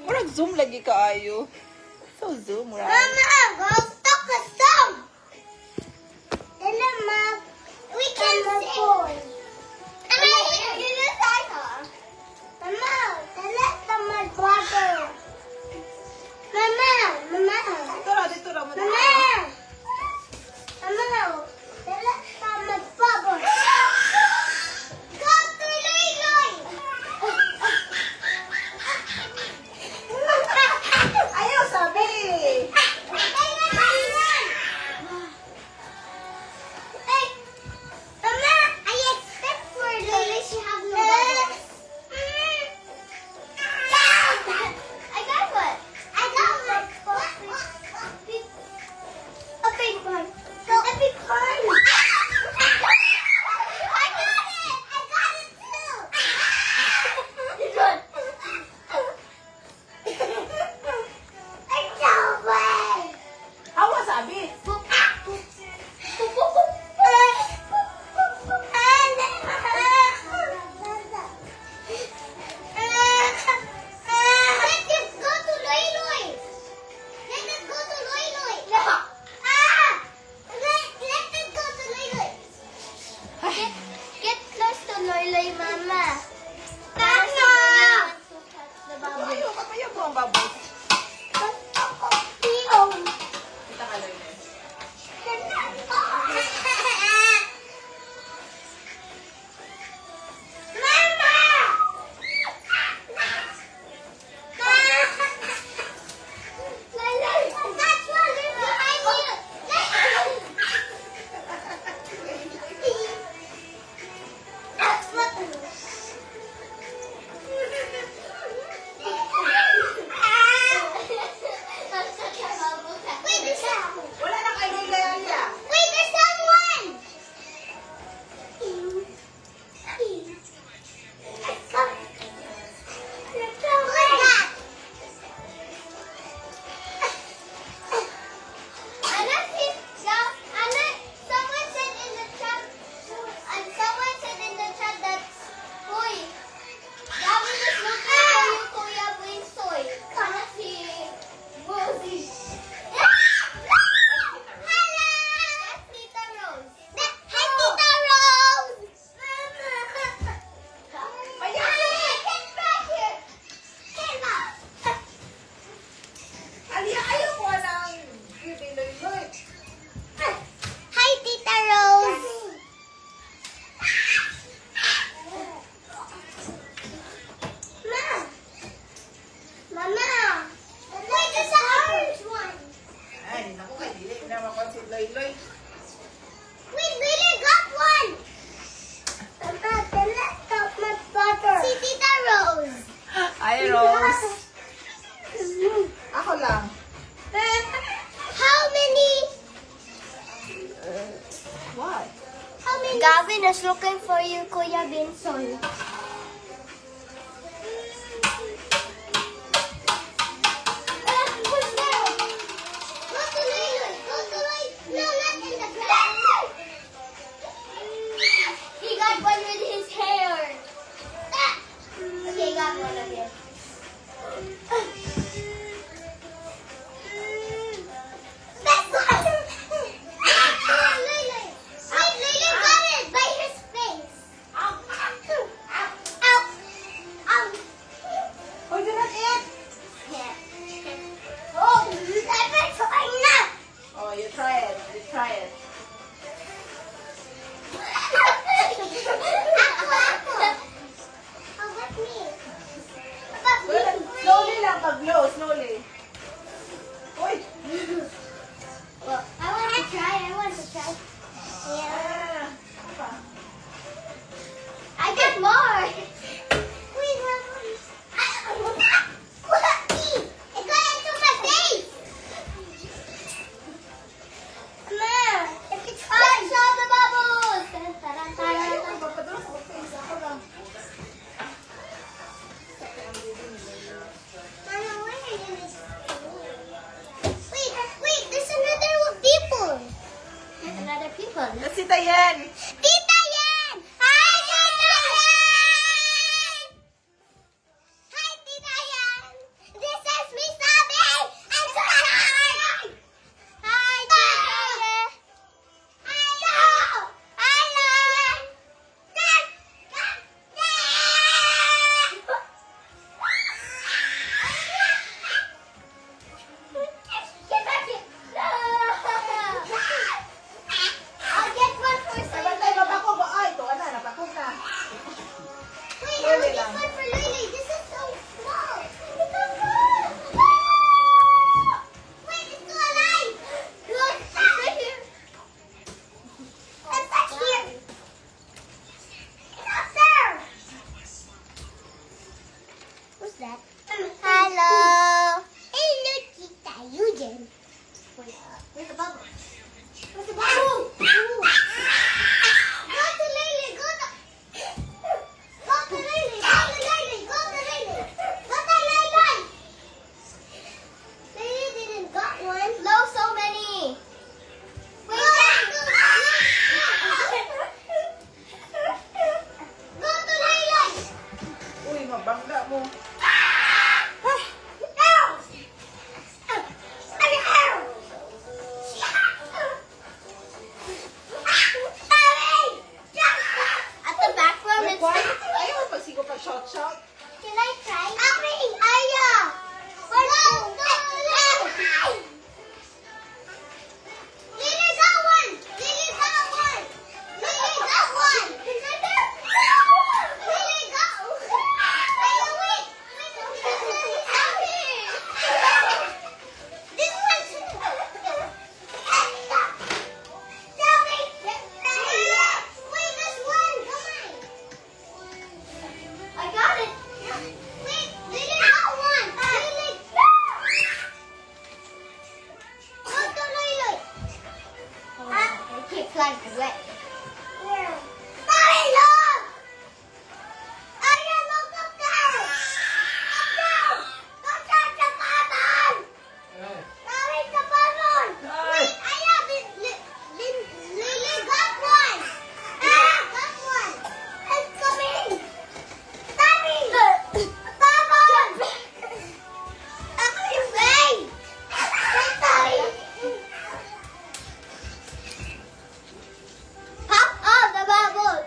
Murag zoom lagi kaayo. So zoom, right? Mama, go talk a song. Then Mama, we can sing. And you just say her. Mama, let's my brother. Mama, Dito ra, dito ra mo. Mama, let's my brother. Go to Loy. Ayaw sabi. Hawa sabi. Get close to Loy, Mama. Ayaw, katayo mo ang baboy. Kita ka lang yun. Wala na kayo yung layaya. Wait, there's someone! Aliya, ayaw ko ng loy-loy. Hi, Tita Rose. Mama. Wait, there's an orange one. Ay, naku ka, dili na makonsit loy-loy. Wait, Lily got one. Mama, then let's help my brother. See, Tita Rose. Ay, Rose. Ako lang. How many? What? How many? Gavin is looking for you, Kuya Binson. He got one with his hair. Okay, got one again. Lily got it by his face. Lily lang. This one for Lily. This is so small. Wait, it's still alive. Look, it's right here. It's back here. It's up there. What's that? Hello. Hello, Tita Eugen. Wait, where's the bubble? Where's the bubble? Go to Lily. Go to Lily. Go to Lily. Go to Lily. Go to Lily. Lily didn't got one. No, so many. Wait, go to Lily. Uy, mabangga mo. At the back room, Wait, it's what? Ayaw, pagsigo pa shot. Can I try? Aya! Let's go! Lily got one! Lily got one! Lily got one! Lily got one! Aya, wait! This one! Wait, this one! Come on! I got it! Wait, Lily got one! Lily! Go to Lily! I keep flying away. Where? Mommy, look! Aya, look up there! Up there! Don't touch the button! Mommy, the button! Wait, Aya, Lily got one! Got one! It's coming! Mommy! Bubble! Ako yung bang! Pop all the bubbles!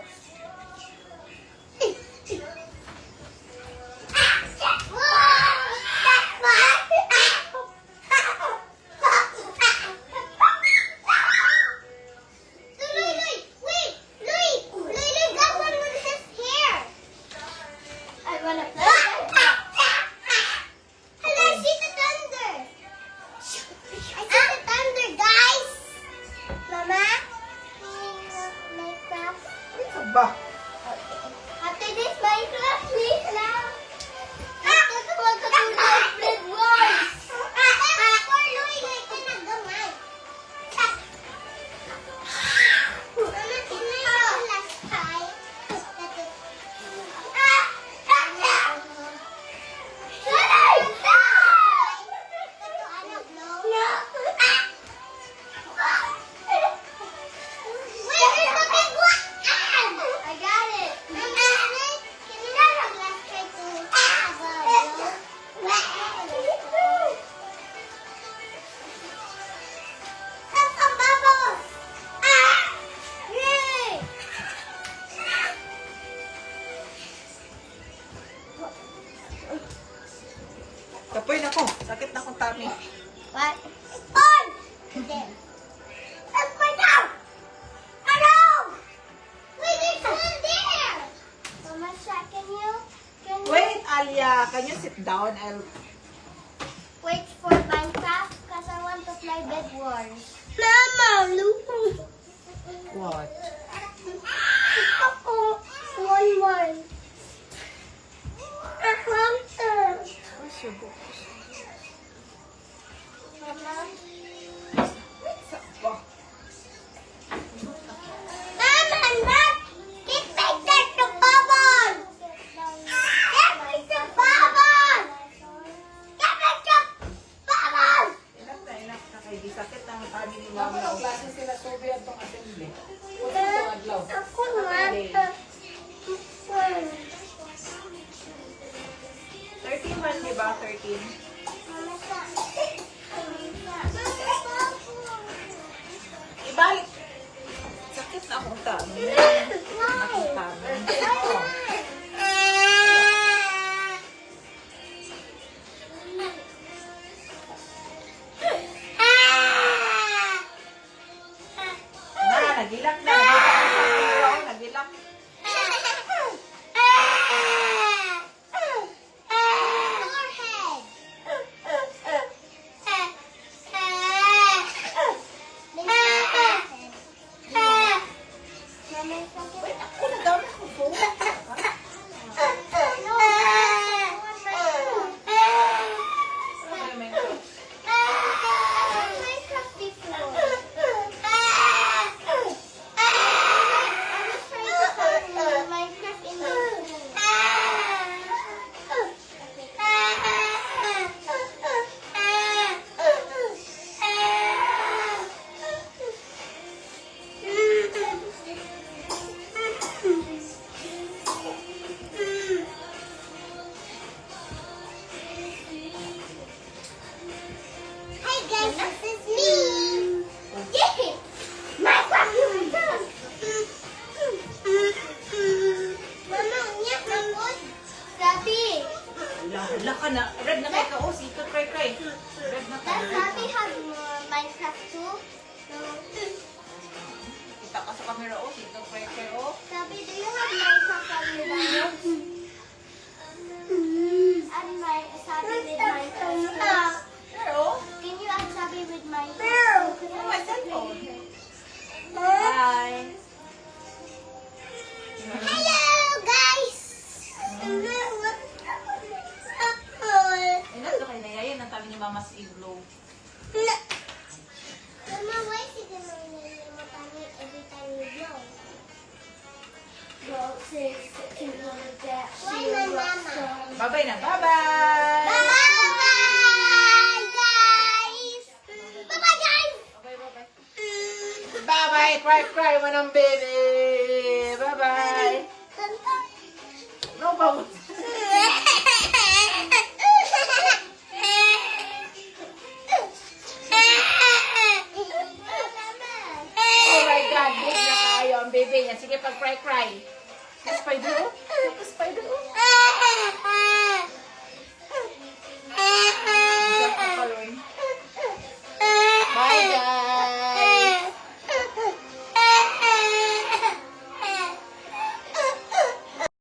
I wanna play. Hello, I see the thunder. I see the thunder, guys. Mama, Minecraft. Ba? After this Minecraft, please now. Let's go to the red wars. For Louie, I cannot gamay. Mama, can I go last time? I got it. That's some bubbles. Yay! Kapoy na ko. Sakit na akong tummy. What? On! There. Let's find out! Hello! Wait, there's one there! Mama, can you Wait, Alia. Can you sit down? I'll... wait for Minecraft? Because I want to play Bed Wars. Mama, look! What? One. A hunter. Where's your book? Mama. Ba? Mama, look! Get back there to bubble! Get back to bubble! Get back to bubble! Enough na kay sakit ang tummy ni Mama. Ano klase sila Toby at tong assembly? Ako nga. 13 di ba? 13. Mama, sa. Ibalik. Sakit na akong tummy. Akong tummy. Nagilak na. Nagilak. Sabi. Hala ka na. Red na kay ka. Oh, si cry. Red na ka. Does Sabi have Minecraft too? No. Kita ka sa camera. Oh, si cry. Oh. Sabi, do you have Minecraft on your laptop? Add my Sabi with Minecraft. Pero, Can you add Sabi with Minecraft? oh, my cellphone. Bye. Hello, guys! Ay, nasa kay Naya. Yan ang tabi ni Mama's Igloo. Mama, why is it gonna every time you blow? Why my mama? Bye-bye na. Bye-bye. Bye, guys! Bye-bye, guys! Bye-bye. Bye-bye. Cry mo ng baby. Bye-bye. No, bawal. Oh my God, big na kayo ang baby niya. Sige, pag cry. Spider, oh. Spider, oh.